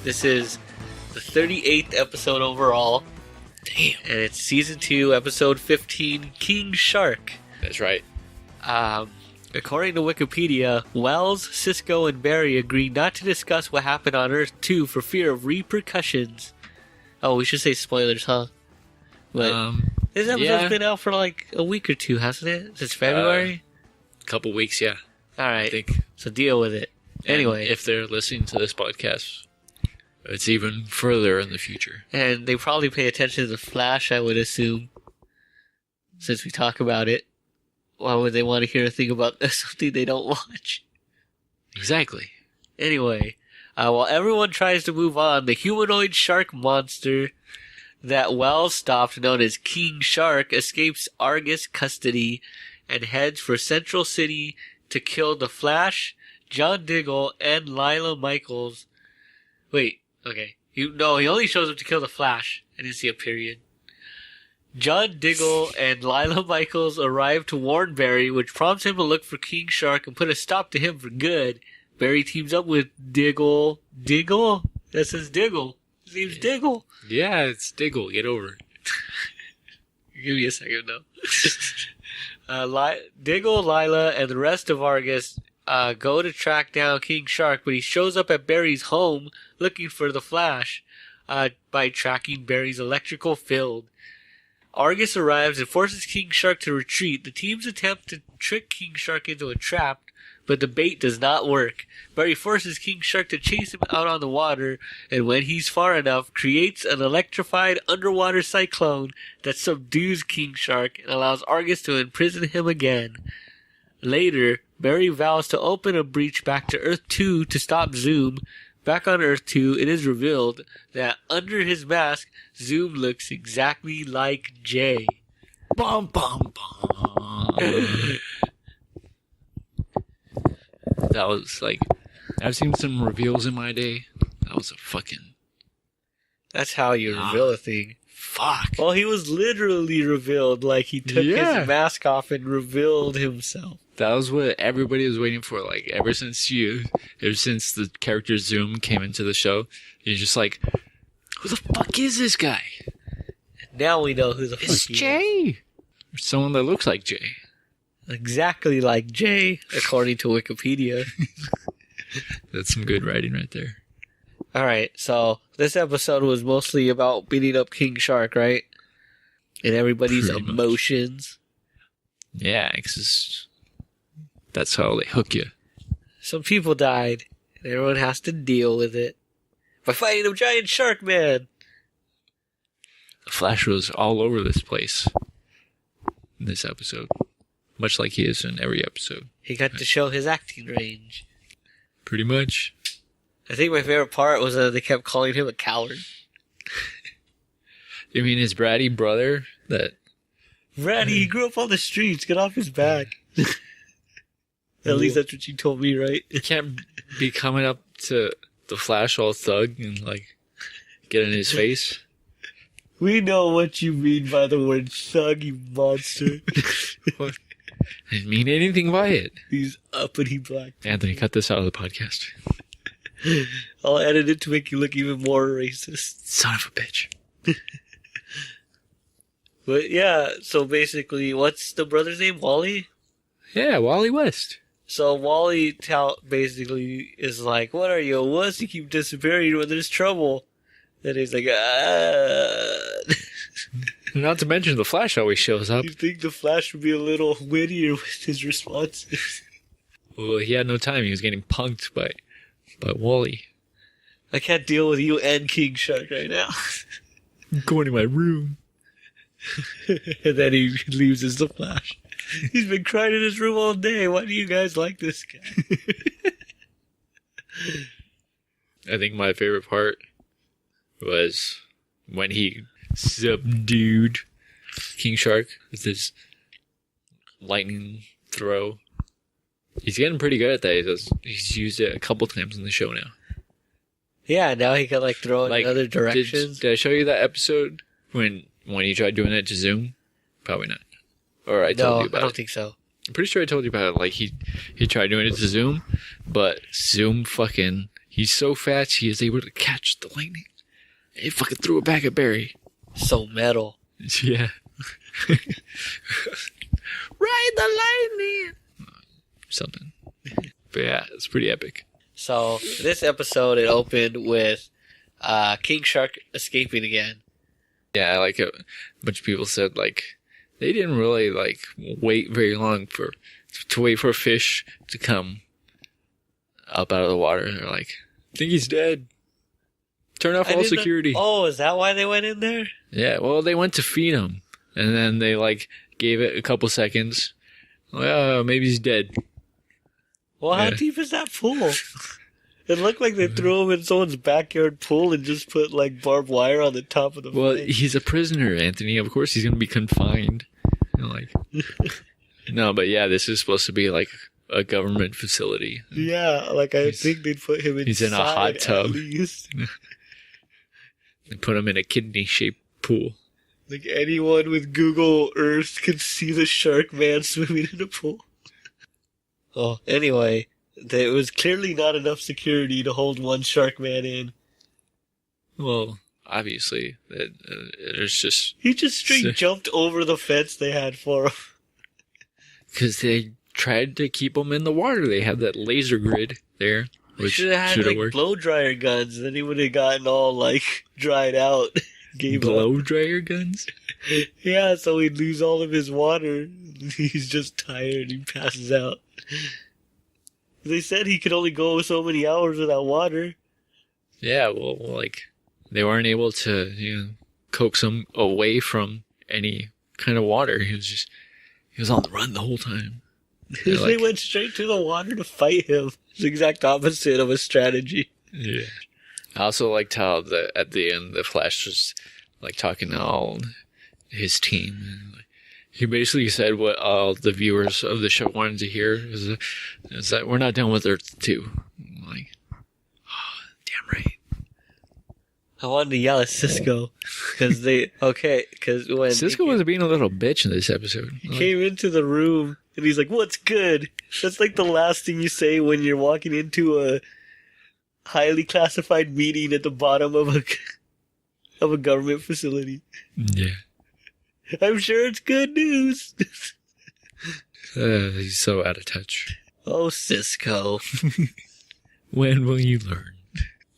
This is the 38th episode overall. Damn. And it's Season 2, Episode 15, King Shark. That's right. According to Wikipedia, Wells, Cisco, and Barry agree not to discuss what happened on Earth 2 for fear of repercussions. Oh, we should say spoilers, huh? But this episode's been out for like a week or two, hasn't it? Since February? A couple weeks, yeah. Alright, I think. So deal with it. Anyway. If they're listening to this podcast, it's even further in the future. And they probably pay attention to The Flash, I would assume. Since we talk about it. Why would they want to hear a thing about something they don't watch? Exactly. Anyway, while everyone tries to move on, the humanoid shark monster that Wells stopped, known as King Shark, escapes Argus custody and heads for Central City to kill the Flash, John Diggle, and Lila Michaels. Wait, okay. He only shows up to kill the Flash. I didn't see a period. John Diggle and Lila Michaels arrive to warn Barry, which prompts him to look for King Shark and put a stop to him for good. Barry teams up with Diggle. Diggle? That says Diggle. His name's Diggle. Yeah, it's Diggle. Get over it. Give me a second, though. Diggle, Lila, and the rest of Argus go to track down King Shark, but he shows up at Barry's home looking for the Flash by tracking Barry's electrical field. Argus arrives and forces King Shark to retreat. The teams attempt to trick King Shark into a trap, but the bait does not work. Barry forces King Shark to chase him out on the water, and when he's far enough, creates an electrified underwater cyclone that subdues King Shark and allows Argus to imprison him again. Later, Barry vows to open a breach back to Earth 2 to stop Zoom. Back on Earth 2, it is revealed that under his mask, Zoom looks exactly like Jay. Bum, bum, bum. That was like, I've seen some reveals in my day. That was a fucking... That's how you reveal a thing. Fuck. Well, he was literally revealed, like he took his mask off and revealed himself. That was what everybody was waiting for, like, ever since the character Zoom came into the show. You're just like, who the fuck is this guy? Now we know who the fuck it's Jay. Or someone that looks like Jay. Exactly like Jay, according to Wikipedia. That's some good writing right there. Alright, so this episode was mostly about beating up King Shark, right? And everybody's Pretty emotions. Much. Yeah, because that's how they hook you. Some people died, and everyone has to deal with it by fighting a giant shark man. The Flash was all over this place in this episode, much like he is in every episode. He got to show his acting range. Pretty much. I think my favorite part was that they kept calling him a coward. You mean his bratty brother? Bratty, he grew up on the streets. Get off his back. At least that's what you told me, right? You can't be coming up to the Flash all thug and, like, get in his face. We know what you mean by the word thug, you monster. I didn't mean anything by it. These uppity black people. Anthony, cut this out of the podcast. I'll edit it to make you look even more racist. Son of a bitch. But yeah, so basically, what's the brother's name? Wally? Yeah, Wally West. So Wally basically is like, what are you, a wuss? You keep disappearing when there's trouble. Then he's like, Not to mention the Flash always shows up. You think the Flash would be a little wittier with his responses? Well, he had no time. He was getting punked by Wally. I can't deal with you and King Shark right now. I'm going to my room. And then he leaves as the Flash. He's been crying in his room all day. Why do you guys like this guy? I think my favorite part was when he subdued King Shark with his lightning throw. He's getting pretty good at that. He's used it a couple times in the show now. Yeah, now he can like throw it in other directions. Did I show you that episode when he tried doing it to Zoom? Probably not. Or I told you about it. I don't think so. I'm pretty sure I told you about it. Like he tried doing it to Zoom, but Zoom fucking He's so fast, he is able to catch the lightning. He fucking threw it back at Barry. So metal. Yeah. Ride the lightning! Something. But yeah, it's pretty epic. So, this episode, it opened with King Shark escaping again. Yeah, like a bunch of people said, like, they didn't really, like, wait very long to wait for a fish to come up out of the water. They're like, I think he's dead. Turn off all security. Oh, is that why they went in there? Yeah, well, they went to feed him. And then they, like, gave it a couple seconds. Well, maybe he's dead. Well, how deep is that pool? It looked like they threw him in someone's backyard pool and just put, like, barbed wire on the top of the Well, thing. he's a prisoner, Anthony. Of course he's going to be confined. You know, like, no, but yeah, this is supposed to be, like, a government facility. Yeah, like, I think they'd put him inside. He's in a hot tub. At least. They put him in a kidney-shaped pool. Like, anyone with Google Earth can see the shark man swimming in a pool. Oh, anyway, there was clearly not enough security to hold one shark man in. Well, obviously, there's just... He just straight jumped over the fence they had for him. Because they tried to keep him in the water. They had that laser grid there. They should have had, like, blow dryer guns. Then he would have gotten all, like, dried out. Blow dryer guns? Yeah, so he'd lose all of his water. He's just tired. He passes out. They said he could only go so many hours without water. Yeah, well, like, they weren't able to, you know, coax him away from any kind of water. He was on the run the whole time. They went straight to the water to fight him. It's the exact opposite of a strategy. Yeah. I also liked how at the end the Flash was like talking to all his team. And he basically said what all the viewers of the show wanted to hear is that we're not done with Earth 2. I'm like, oh, damn right. I wanted to yell at Cisco because when Cisco was being a little bitch in this episode. He came into the room and he's like, "What's good?" That's like the last thing you say when you're walking into a highly classified meeting at the bottom of a government facility. Yeah. I'm sure it's good news. He's so out of touch. Oh, Cisco. When will you learn?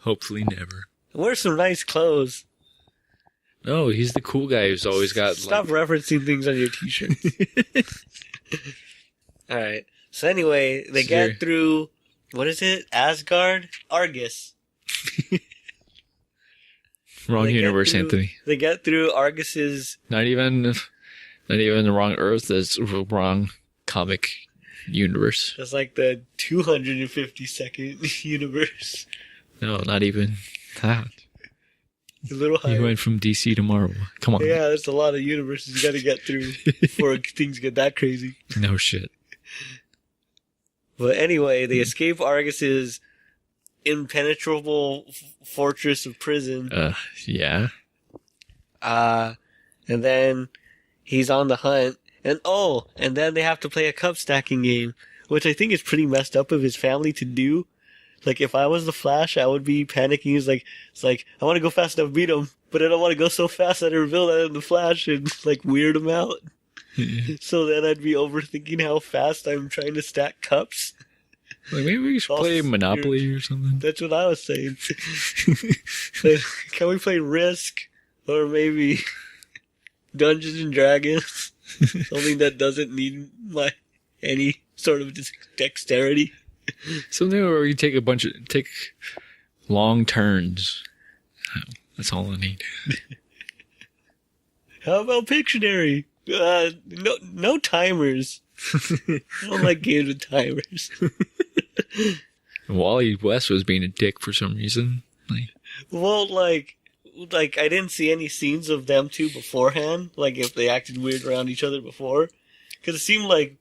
Hopefully never. Wear some nice clothes. No, he's the cool guy who's always got... Stop referencing things on your t-shirts. Alright. So anyway, they get through... What is it? Asgard? Argus. Wrong universe, Anthony. They get through Argus's... Not even the wrong Earth. That's wrong comic universe. That's like the 252nd universe. No, not even that. A little higher. You went from DC to Marvel. Come on. Yeah, there's a lot of universes you gotta get through before things get that crazy. No shit. But anyway, they escape Argus's impenetrable fortress of prison. Yeah. And then he's on the hunt. And then they have to play a cup stacking game, which I think is pretty messed up of his family to do. Like, if I was the Flash, I would be panicking. It's like, I want to go fast enough to beat him, but I don't want to go so fast that I reveal that I'm the Flash and, like, weird him out. So then I'd be overthinking how fast I'm trying to stack cups. Like, maybe we should play Monopoly or something. That's what I was saying. Like, can we play Risk? Or maybe Dungeons and Dragons? Something that doesn't need any sort of dexterity. Something where you take long turns. That's all I need. How about Pictionary? No timers. I don't like games with timers. Wally West was being a dick for some reason. Well, like I didn't see any scenes of them two beforehand. Like if they acted weird around each other before, because it seemed like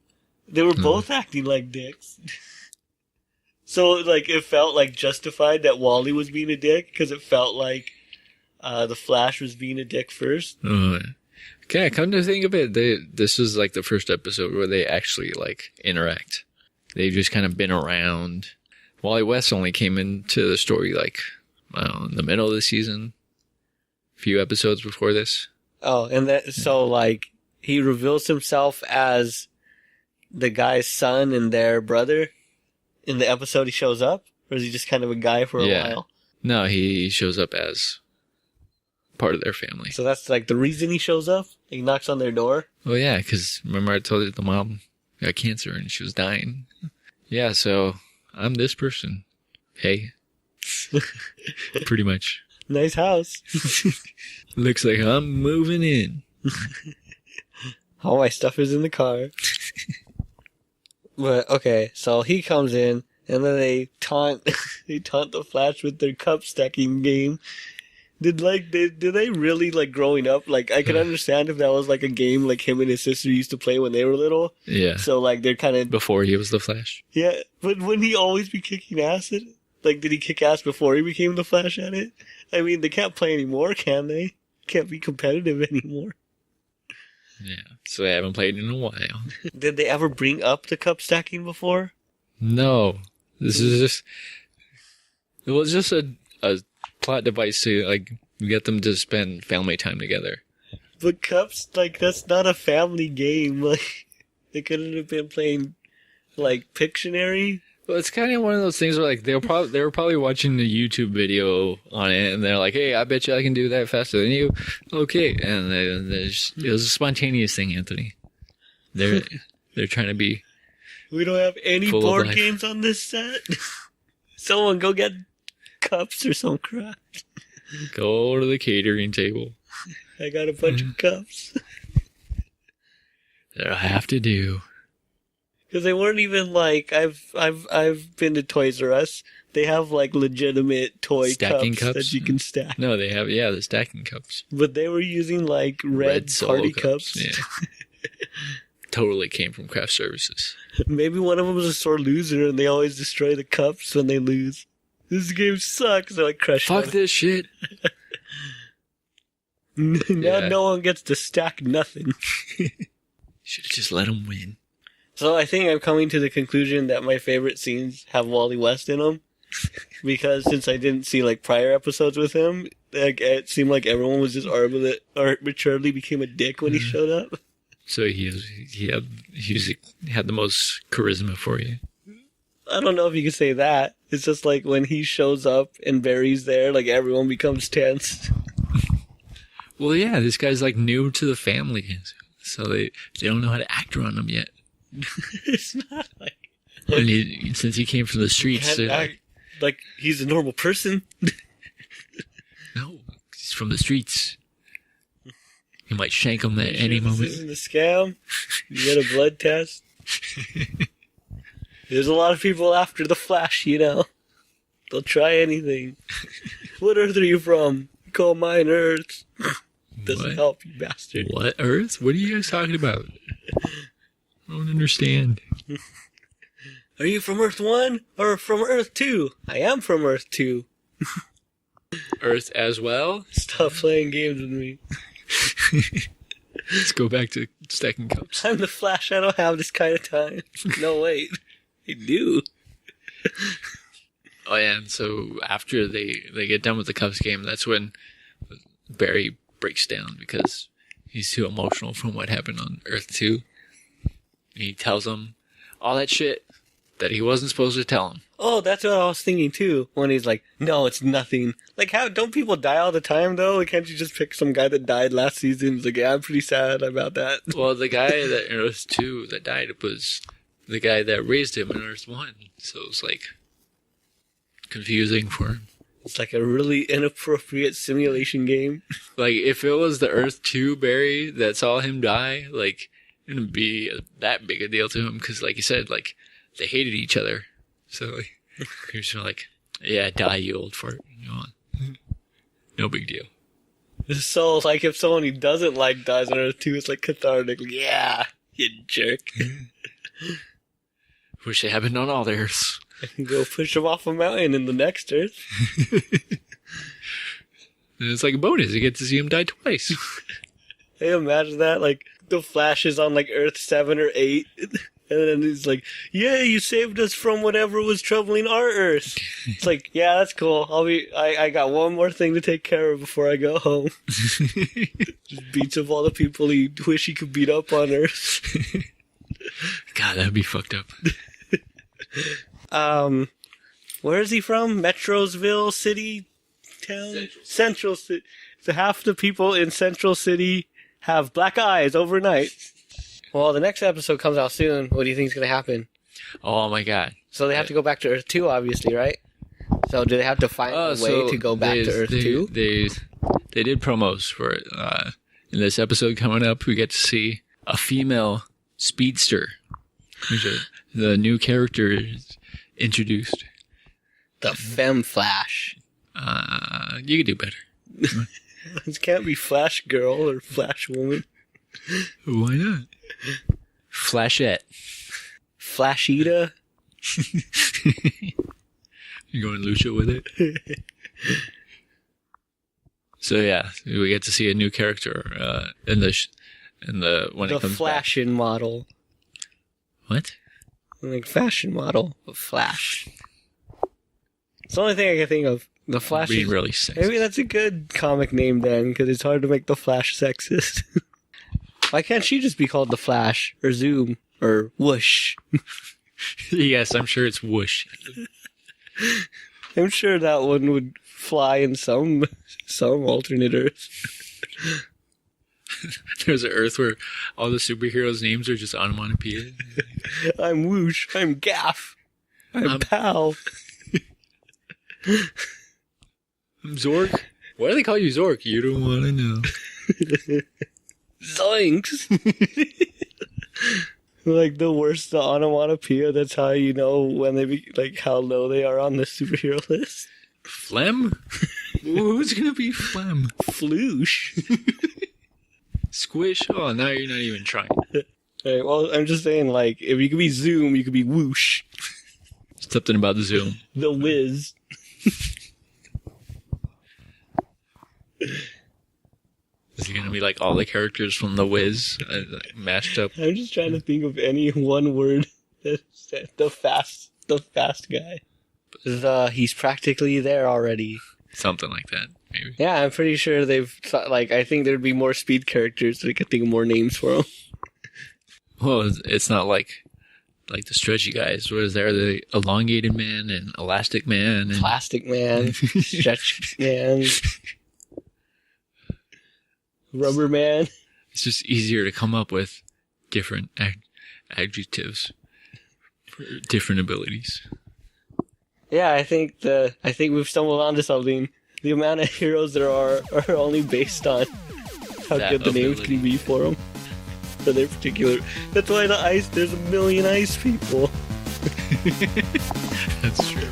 they were both acting like dicks. So like it felt like justified that Wally was being a dick because it felt like the Flash was being a dick first. Okay, come to think of it, this is like the first episode where they actually like interact. They've just kind of been around, Wally West only came into the story like, I don't know, in the middle of the season. A few episodes before this. Oh, and so like he reveals himself as the guy's son and their brother in the episode he shows up? Or is he just kind of a guy for a while? No, he shows up as part of their family. So that's like the reason he shows up? He knocks on their door? Oh yeah, because remember I told you the mom got cancer and she was dying. Yeah, so I'm this person. Hey. Pretty much. Nice house. Looks like I'm moving in. All my stuff is in the car. But okay, so he comes in and then they taunt the Flash with their cup stacking game. Did they really like growing up? Like I could understand if that was like a game like him and his sister used to play when they were little. Yeah. So like they're kind of before he was the Flash. Yeah, but wouldn't he always be kicking ass at it? Like did he kick ass before he became the Flash at it? I mean, they can't play anymore, can they? Can't be competitive anymore. Yeah. So they haven't played in a while. Did they ever bring up the cup stacking before? No. This is just... It was just a plot device to, like, get them to spend family time together. But cups, like, that's not a family game. Like, they couldn't have been playing, like, Pictionary. Well, it's kind of one of those things where, like, they were probably watching a YouTube video on it, and they're like, hey, I bet you I can do that faster than you. Okay. And it was a spontaneous thing, Anthony. They're trying to be... We don't have any board games on this set. Someone go get cups or some crap. Go to the catering table. I got a bunch of cups. That'll have to do. Because they weren't even like I've been to Toys R Us. They have like legitimate toy cups that you can stack. No, they have the stacking cups. But they were using like red party cups. Yeah. Totally came from craft services. Maybe one of them was a sore loser and they always destroy the cups when they lose. This game sucks. They like crush Fuck this shit. Now no one gets to stack nothing. Should have just let them win. So I think I'm coming to the conclusion that my favorite scenes have Wally West in them. Because since I didn't see like prior episodes with him, like, it seemed like everyone was just arbitrarily became a dick when he showed up. So he had the most charisma for you. I don't know if you could say that. It's just like when he shows up and Barry's there, like everyone becomes tense. Well, yeah, this guy's like new to the family, so they don't know how to act around him yet. It's not like... Since he came from the streets. Like he's a normal person. No, he's from the streets. He might shank him at any moment. This isn't a scam. You get a blood test. There's a lot of people after the Flash, you know. They'll try anything. What Earth are you from? You call mine Earth. Doesn't help, you bastard. What Earth? What are you guys talking about? I don't understand. Are you from Earth 1 or from Earth 2? I am from Earth 2. Earth as well? Stop playing games with me. Let's go back to stacking cups. I'm the Flash. I don't have this kind of time. No, wait. I do. Oh, yeah, and so after they get done with the cups game, that's when Barry breaks down because he's too emotional from what happened on Earth 2. He tells him all that shit that he wasn't supposed to tell him. Oh, that's what I was thinking too. When he's like, "No, it's nothing." Like, how don't people die all the time though? Like, can't you just pick some guy that died last season? He's like, "Yeah, I'm pretty sad about that." Well, the guy that in Earth 2 that died was the guy that raised him in Earth 1, so it's like confusing for him. It's like a really inappropriate simulation game. Like, if it was the Earth 2 Barry that saw him die, like, it wouldn't be that big a deal to him because, like you said, like, they hated each other. So, like, you're just like, yeah, die, you old fart. Go on. No big deal. So, like, if someone he doesn't like dies on Earth 2, it's like cathartic. Like, yeah, you jerk. Wish it happened on all the Earths. Go push him off a mountain in the next Earth. And it's like a bonus. You get to see him die twice. Hey, imagine that. Like, the Flash is on, like, Earth 7 or 8. And then he's like, "Yeah, you saved us from whatever was troubling our Earth." It's like, yeah, that's cool. I got one more thing to take care of before I go home. Just beats up all the people he wish he could beat up on Earth. God, that'd be fucked up. Where is he from? Metrosville City town? Central City. So half the people in Central City have black eyes overnight. Well, the next episode comes out soon. What do you think is going to happen? Oh my god. So they have to go back to Earth 2, obviously, right? So do they have to find a way to go back to Earth 2? They did promos for it. In this episode coming up, we get to see a female speedster. The new character is introduced. The Femme Flash. You could do better. It can't be Flash Girl or Flash Woman. Why not? Flashette. Flashita. You going lucha with it? So yeah, we get to see a new character in the when it comes fashion model. What? Like fashion model of Flash. It's the only thing I can think of. The Flash. Being really sexist. Maybe that's a good comic name then, because it's hard to make the Flash sexist. Why can't she just be called the Flash or Zoom or Whoosh? Yes, I'm sure it's Whoosh. I'm sure that one would fly in some alternate Earth. There's an Earth where all the superheroes' names are just onomatopoeia. I'm Whoosh. I'm Gaff. I'm Pal. I'm Zork. Why do they call you Zork? You don't want to know. Zoinks! Like the worst, the onomatopoeia, that's how you know when they be, like, how low they are on the superhero list. Phlegm? Who's gonna be Phlegm? Floosh. Squish? Oh, now you're not even trying. Right, well, I'm just saying, like, if you could be Zoom, you could be Whoosh. Something about the Zoom. The Wiz. Is it gonna be like all the characters from The Wiz mashed up? I'm just trying to think of any one word that's the fast guy. He's practically there already. Something like that, maybe. Yeah, I'm pretty sure they've thought, like, I think there'd be more speed characters, so they could think of more names for them. Well, it's not like the stretchy guys. What is there? The elongated man and elastic man and Plastic Man, Stretch Man, Rubber Man. It's just easier to come up with different adjectives for different abilities. Yeah, I think we've stumbled onto something. The amount of heroes there are only based on how That good the names ability. can be for them. For their particular. That's why there's a million ice people. That's true.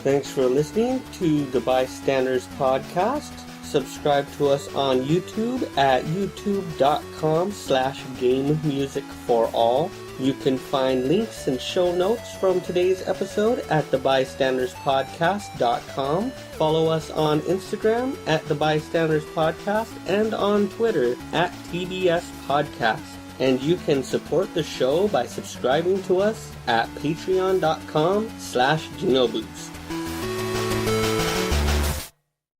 Thanks for listening to the Bystanders podcast. Subscribe to us on YouTube at youtube.com/gamemusicforall. You can find links and show notes from today's episode at thebystanderspodcast.com. Follow us on Instagram at thebystanderspodcast and on Twitter at TBSpodcast. And you can support the show by subscribing to us at patreon.com/Genoboost.